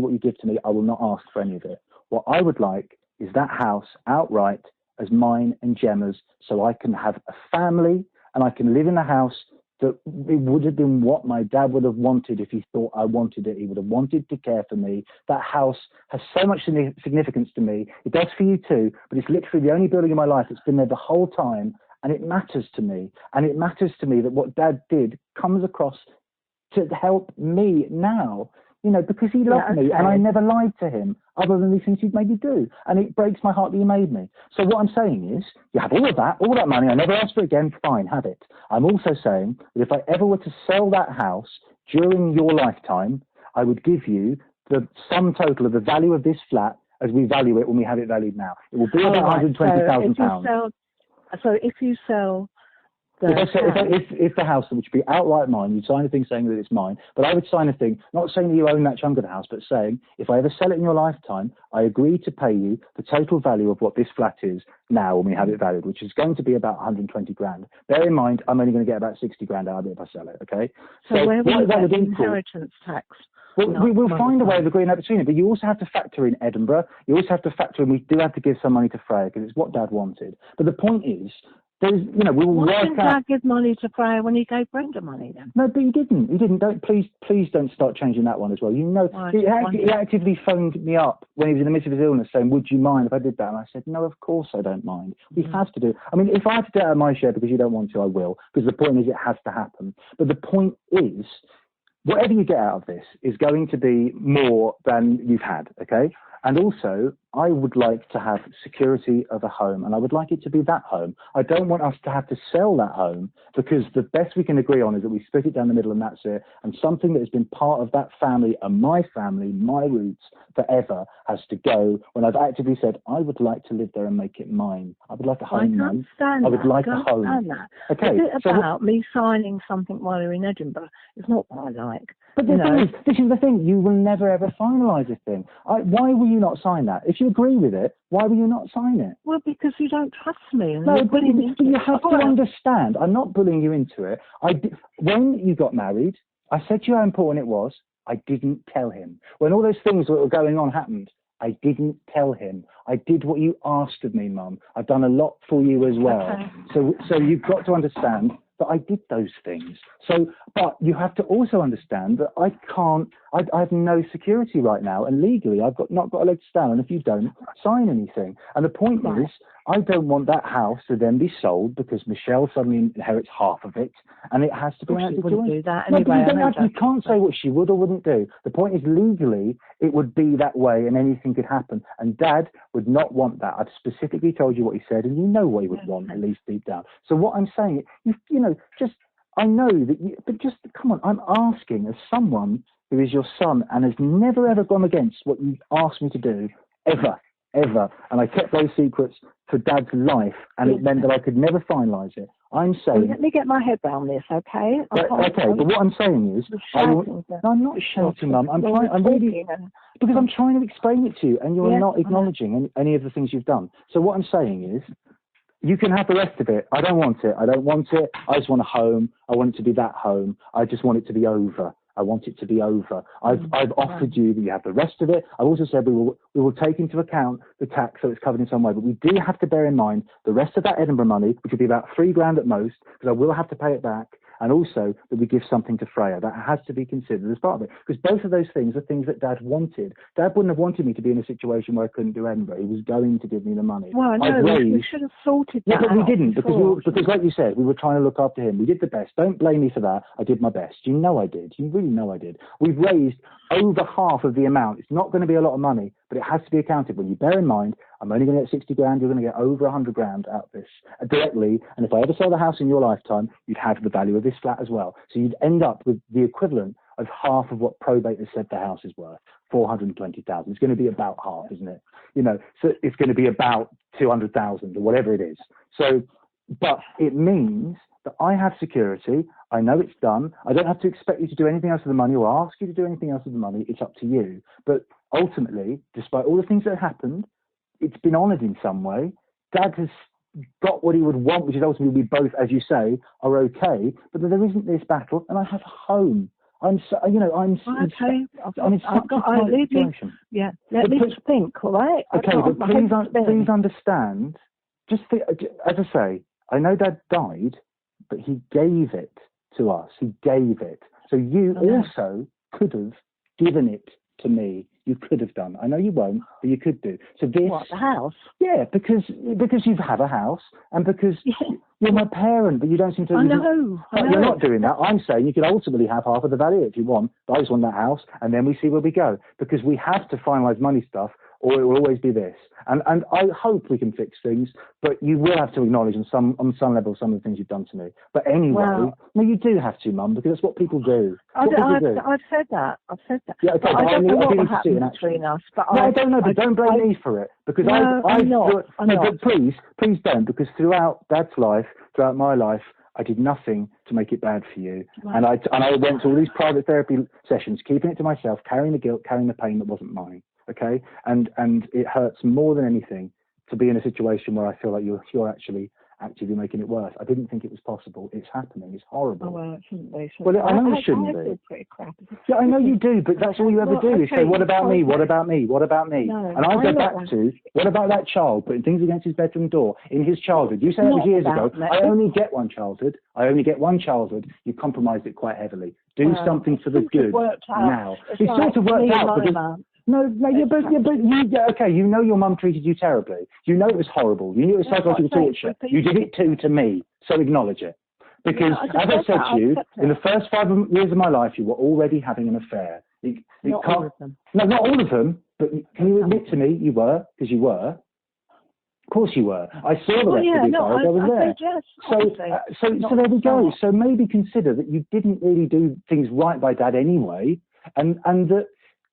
what you give to me, I will not ask for any of it. What I would like is that house outright as mine and Gemma's, so I can have a family and I can live in a house that it would have been what my dad would have wanted if he thought I wanted it. He would have wanted to care for me. That house has so much significance to me. It does for you too, but it's literally the only building in my life that's been there the whole time, and it matters to me. And it matters to me that what Dad did comes across to help me now. You know, because he loved me and I never lied to him other than these things he'd made me do. And it breaks my heart that he made me. So what I'm saying is, you have all that money, I never asked for it again, fine, have it. I'm also saying that if I ever were to sell that house during your lifetime, I would give you the sum total of the value of this flat as we value it when we have it valued now. It will be about £120,000. So if you sell if the house, which would be outright mine, you'd sign a thing saying that it's mine, but I would sign a thing, not saying that you own that chunk of the house, but saying, if I ever sell it in your lifetime, I agree to pay you the total value of what this flat is now when we have it valued, which is going to be about 120 grand. Bear in mind, I'm only going to get about 60 grand out of it if I sell it, okay? So where will that would inheritance tax? Well, we will find a way of agreeing that between it, but you also have to factor in Edinburgh. You also have to factor in, we do have to give some money to Freya because it's what Dad wanted. But the point is, we will work out. Why didn't Dad give money to Freya when he gave Brenda money then? No, but he didn't. He didn't. Please don't start changing that one as well. You know, he actively phoned me up when he was in the midst of his illness saying, would you mind if I did that? And I said, no, of course I don't mind. We have to do it. I mean, if I have to do it out of my share because you don't want to, I will. Because the point is it has to happen. But the point is, whatever you get out of this is going to be more than you've had, okay? And also, I would like to have security of a home, and I would like it to be that home. I don't want us to have to sell that home because the best we can agree on is that we split it down the middle and that's it. And something that has been part of that family and my family, my roots forever has to go when I've actively said, I would like to live there and make it mine. I would like a home. I can't stand that. I would like a home. That. Okay. Is it about me signing something while you're in Edinburgh? It's not what I like. But the thing is, this is the thing, you will never ever finalise a thing. Why will you not sign that? If you agree with it, why will you not sign it? Well, because you don't trust me. No, but you have to understand, I'm not bullying you into it. When you got married, I said to you how important it was. I didn't tell him. When all those things that were going on happened, I didn't tell him. I did what you asked of me, Mum. I've done a lot for you as well. Okay. So you've got to understand that I did those things. But you have to also understand that I have no security right now, and legally I've not got a leg to stand on if you don't sign anything. And the point is, I don't want that house to then be sold because Michelle suddenly inherits half of it, and it has to be. She wouldn't do that anyway. You can't say what she would or wouldn't do. The point is, legally, it would be that way, and anything could happen. And Dad would not want that. I've specifically told you what he said, and you know what he would want, at least deep down. So what I'm saying, I know that but just come on. I'm asking as someone who is your son and has never ever gone against what you asked me to do, ever. And I kept those secrets for Dad's life, and it meant that I could never finalise it. I'm saying... Let me get my head around this, okay? But what I'm saying is... No, I'm not shouting, Mum. Because I'm trying to explain it to you, and you're not acknowledging any of the things you've done. So what I'm saying is, you can have the rest of it. I don't want it. I just want a home. I want it to be that home. I just want it to be over. I want it to be over. I've offered you that you have the rest of it. I've also said we will take into account the tax so it's covered in some way. But we do have to bear in mind the rest of that Edinburgh money, which would be about £3,000 at most, because I will have to pay it back. And also that we give something to Freya. That has to be considered as part of it. Because both of those things are things that Dad wanted. Dad wouldn't have wanted me to be in a situation where I couldn't do Edinburgh. He was going to give me the money. Well, no, we should have sorted that out. But we didn't, because like you said, we were trying to look after him. We did the best. Don't blame me for that. I did my best. You know I did. You really know I did. We've raised over half of the amount. It's not going to be a lot of money, but it has to be accounted. When you bear in mind, I'm only going to get 60 grand, you're going to get over 100 grand out of this directly. And if I ever sell the house in your lifetime, you'd have the value of this flat as well. So you'd end up with the equivalent of half of what probate has said the house is worth, 420,000. It's going to be about half, isn't it? So it's going to be about 200,000 or whatever it is. So, but it means that I have security. I know it's done. I don't have to expect you to do anything else with the money or ask you to do anything else with the money. It's up to you. But ultimately, despite all the things that happened, it's been honoured in some way. Dad has got what he would want, which is ultimately we both, as you say, are okay. But there isn't this battle, and I have a home. I'm so, you know, I'm Okay, I'm in such a tight leave me. situation. Yeah, let me think, all right? Okay, but please understand. Just as I say, I know Dad died, but he gave it to us. He gave it. So you also could have given it to me. You could have done. I know you won't, but you could do. So this. What, the house? Yeah, because you have a house, and because you're my parent, but you don't seem to. I know. You're not doing that. I'm saying you could ultimately have half of the value if you want. But I just want that house, and then we see where we go, because we have to finalise money stuff, or it will always be this. And I hope we can fix things, but you will have to acknowledge on some level some of the things you've done to me. But anyway, no, you do have to, Mum, because that's what people do. I've said that. Yeah, okay, I don't know what happened happened between us. But I don't know, but don't blame me for it, because I'm not. But please don't, because throughout Dad's life, throughout my life, I did nothing to make it bad for you. Right. And I went to all these private therapy sessions, keeping it to myself, carrying the guilt, carrying the pain that wasn't mine. Okay, and it hurts more than anything to be in a situation where I feel like you're actually actively making it worse. I didn't think it was possible. It's happening. It's horrible. Oh, well, it shouldn't be. Well, I know it shouldn't be. I feel pretty crap. Yeah, I know you do, but that's all you ever do is say, what about me? What about me? What about me? No, and I go back to, what about that child putting things against his bedroom door in his childhood? You said that was years ago. I only get one childhood. You compromised it quite heavily. Do something for the good now. It sort of worked out because... No, okay, you know your mum treated you terribly. You know it was horrible. You knew it was psychological torture. You did it too to me, so acknowledge it. Because, as I said to you, in the first 5 years of my life, you were already having an affair. Not all of them. No, not all of them, but can you admit to me you were? Because you were. Of course you were. I saw the rest of these guys. I was there. So there we go. So maybe consider that you didn't really do things right by Dad anyway,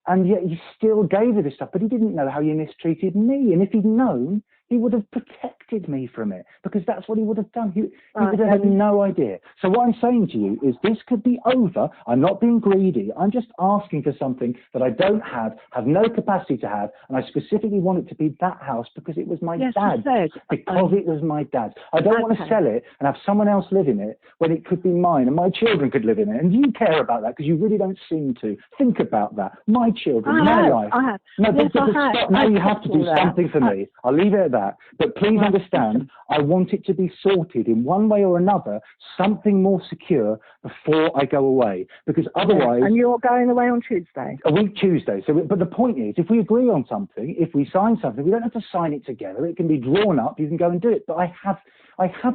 and yet he still gave her this stuff, but he didn't know how you mistreated me. And if he'd known, he would have protected me from it, because that's what he would have done. He would have had no idea. So what I'm saying to you is this could be over. I'm not being greedy. I'm just asking for something that I don't have no capacity to have, and I specifically want it to be that house because it was my dad's. Because it was my dad's. I don't want to sell it and have someone else live in it when it could be mine and my children could live in it. And you care about that because you really don't seem to. Think about that. My children, my life. No, but stop. Now you have to do something for me. I'll leave it at that. But please understand, I want it to be sorted in one way or another, something more secure before I go away. Because otherwise... And you're going away on Tuesday? A week Tuesday. But the point is, if we agree on something, if we sign something, we don't have to sign it together. It can be drawn up. You can go and do it. But I have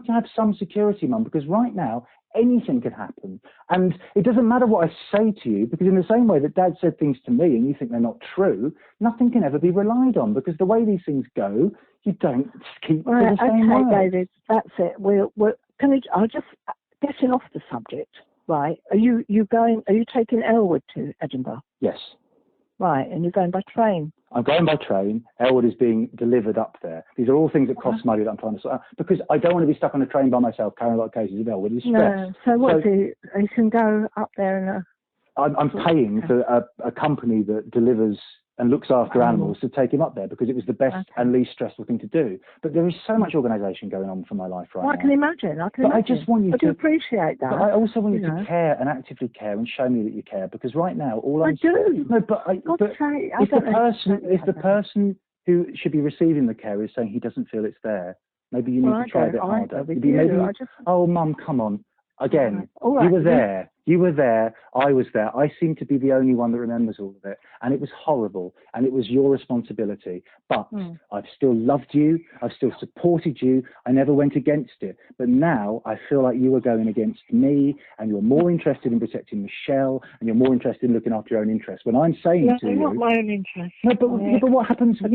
to have some security, Mum, because right now, anything can happen. And it doesn't matter what I say to you, because in the same way that Dad said things to me and you think they're not true, nothing can ever be relied on, because the way these things go, you don't keep the same way. Okay, David, that's it. I'll just getting off the subject, right? Are you taking Elwood to Edinburgh? Yes. Right, and you're going by train? I'm going by train. Elwood is being delivered up there. These are all things that cost money that I'm trying to sort out, because I don't want to be stuck on a train by myself carrying a lot of cases of Elwood. It's stress. No. So you can go up there and... I'm paying for a company that delivers and looks after animals to take him up there, because it was the best and least stressful thing to do. But there is so much organisation going on for my life right now. I can imagine. I just want you to... I do appreciate that. But I also want you to care and actively care and show me that you care, because right now I do. No, but if the person who should be receiving the care is saying he doesn't feel it's there, maybe you need to try a bit harder. Oh, Mum, come on. Again, you were there. You were there. I was there. I seem to be the only one that remembers all of it. And it was horrible. And it was your responsibility. But I've still loved you. I've still supported you. I never went against it. But now I feel like you are going against me, and you're more interested in protecting Michelle, and you're more interested in looking after your own interests. When I'm saying to you... not my own interest. No, but what happens... show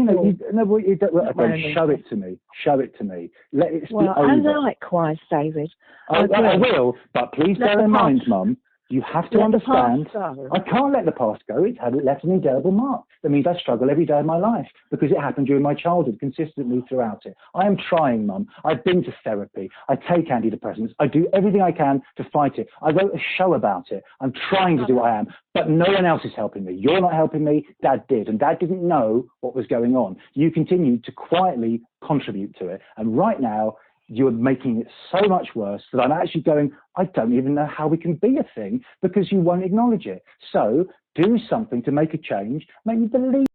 it to me. Show it to me. Let it be over. And likewise, David. I will, but please bear in mind, Mum, you have to understand, I can't let the past go. It's left an indelible mark. That means I struggle every day of my life, because it happened during my childhood, consistently throughout it. I am trying, Mum. I've been to therapy. I take antidepressants. I do everything I can to fight it. I wrote a show about it. I'm trying to do what I am, but no one else is helping me. You're not helping me. Dad did, and Dad didn't know what was going on. You continue to quietly contribute to it, and right now, you're making it so much worse that I'm actually going, I don't even know how we can be a thing because you won't acknowledge it. So do something to make a change, make me believe